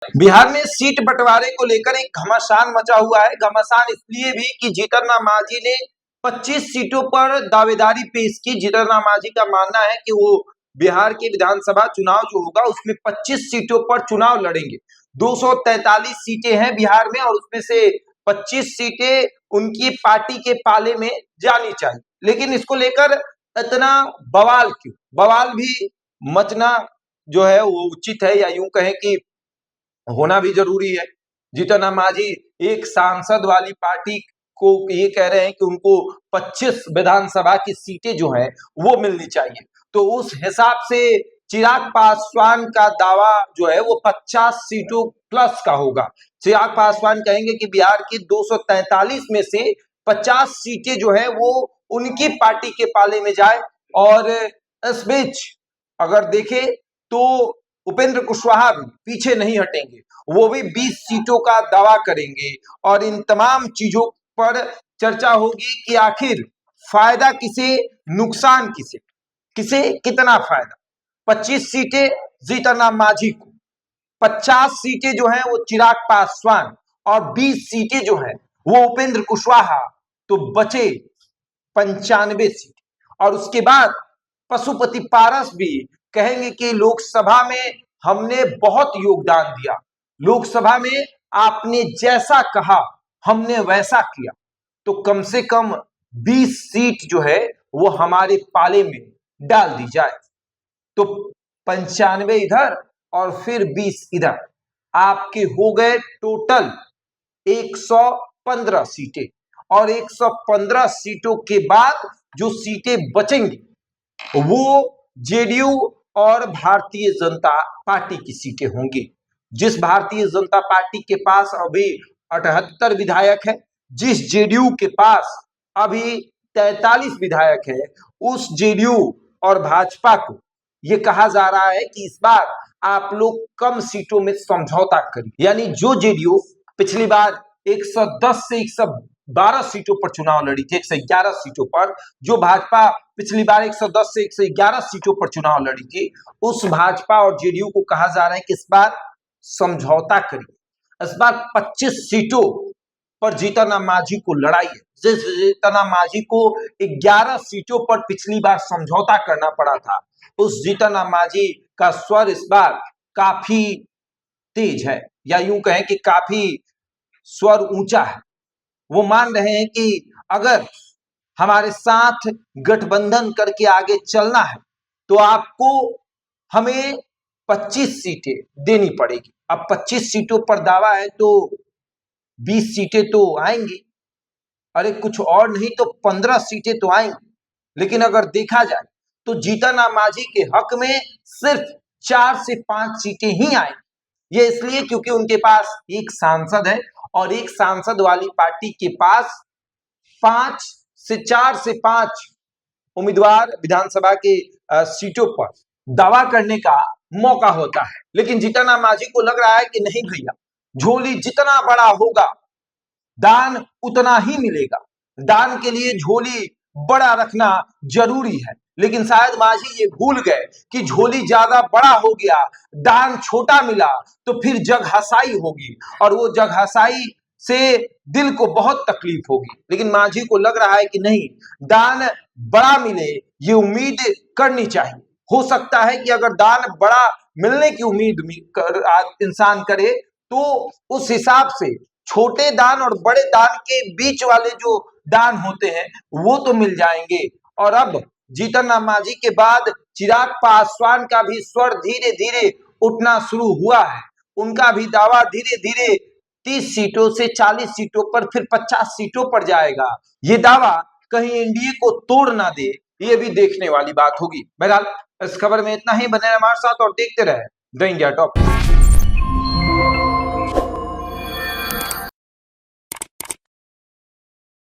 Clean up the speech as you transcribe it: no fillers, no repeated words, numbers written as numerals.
बिहार में सीट बंटवारे को लेकर एक घमासान मचा हुआ है। घमासान इसलिए भी कि जीतन राम मांझी ने 25 सीटों पर दावेदारी पेश की। जीतन राम मांझी का मानना है कि वो बिहार के विधानसभा चुनाव जो होगा उसमें 25 सीटों पर चुनाव लड़ेंगे। 243 सीटें हैं बिहार में और उसमें से 25 सीटें उनकी पार्टी के पाले में जानी चाहिए। लेकिन इसको लेकर इतना बवाल क्यों? बवाल भी मचना जो है वो उचित है, या यूं कहें कि होना भी जरूरी है। जीतन राम मांझी एक सांसद वाली पार्टी को ये कह रहे हैं कि उनको 25 विधानसभा की सीटें जो है वो मिलनी चाहिए। तो उस हिसाब से चिराग पासवान का दावा जो है वो 50 सीटों प्लस का होगा। चिराग पासवान कहेंगे कि बिहार की 243 में से 50 सीटें जो है वो उनकी पार्टी के पाले में जाए। और इस बीच अगर देखें तो उपेंद्र कुशवाहा भी पीछे नहीं हटेंगे, वो भी 20 सीटों का दावा करेंगे। और इन तमाम चीजों पर चर्चा होगी कि आखिर फायदा किसे, नुकसान किसे, किसे कितना फायदा। 25 सीटें जीतन राम मांझी को, 50 सीटें जो हैं वो चिराग पासवान और 20 सीटें जो हैं वो उपेंद्र कुशवाहा, तो बचे 95 सीटें। और उसके बाद पशुपति पारस भी कहेंगे कि लोकसभा में हमने बहुत योगदान दिया, लोकसभा में आपने जैसा कहा हमने वैसा किया, तो कम से कम 20 सीट जो है वो हमारे पाले में डाल दी जाए। तो 95 इधर और फिर 20 इधर, आपके हो गए टोटल 115 सीटें। और 115 सीटों के बाद जो सीटें बचेंगी वो जेडीयू और भारतीय जनता पार्टी की सीटें होंगी। जिस भारतीय जनता पार्टी के पास अभी 78 विधायक है, जिस जेडीयू के पास अभी 43 विधायक है, उस जेडीयू और भाजपा को ये कहा जा रहा है कि इस बार आप लोग कम सीटों में समझौता करिए। यानी जो जेडीयू पिछली बार 110 से 112 सीटों पर चुनाव लड़ी थी, 111 सीटों पर, जो भाजपा पिछली बार 110 से 111 सीटों पर चुनाव लड़ी थी, उस भाजपा और जेडीयू को कहा जा रहा है कि इस बार समझौता करिए। इस बार 25 सीटों पर जीतन राम मांझी को लड़ाई है। जिस जीतन राम मांझी को 11 सीटों पर पिछली बार समझौता करना पड़ा था, उस जीतन राम मांझी का स्वर इस बार काफी तेज है, या यूं कहें कि काफी स्वर ऊंचा है। वो मान रहे हैं कि अगर हमारे साथ गठबंधन करके आगे चलना है तो आपको हमें 25 सीटें देनी पड़ेगी। अब 25 सीटों पर दावा है तो 20 सीटें तो आएंगी, अरे कुछ और नहीं तो 15 सीटें तो आएंगी। लेकिन अगर देखा जाए तो जीतन राम मांझी के हक में सिर्फ 4 से 5 सीटें ही आएंगी। ये इसलिए क्योंकि उनके पास एक सांसद है और एक सांसद वाली पार्टी के पास 4 से 5 उम्मीदवार विधानसभा के सीटों पर दावा करने का मौका होता है। लेकिन जीतन राम मांझी को लग रहा है कि नहीं भैया, झोली जितना बड़ा होगा दान उतना ही मिलेगा। दान के लिए झोली बड़ा रखना जरूरी है, लेकिन शायद मांझी ये भूल गए कि झोली ज्यादा बड़ा हो गया, दान छोटा मिला तो फिर जगहसाई होगी और वो जगहसाई से दिल को बहुत तकलीफ होगी। लेकिन मांझी को लग रहा है कि नहीं, दान बड़ा मिले ये उम्मीद करनी चाहिए। हो सकता है कि अगर दान बड़ा मिलने की उम्मीद इंसान करे तो उस हिसाब से छोटे दान और बड़े दान के बीच वाले जो दान होते हैं वो तो मिल जाएंगे। और अब जीतन राम मांझी के बाद चिराग पासवान का भी स्वर धीरे धीरे उठना शुरू हुआ है। उनका भी दावा धीरे धीरे 30 सीटों से 40 सीटों पर फिर 50 सीटों पर जाएगा। ये दावा कहीं एनडीए को तोड़ ना दे, ये भी देखने वाली बात होगी। बहरहाल इस खबर में इतना ही। बने हमारे साथ और देखते रहे द इंडिया टॉप।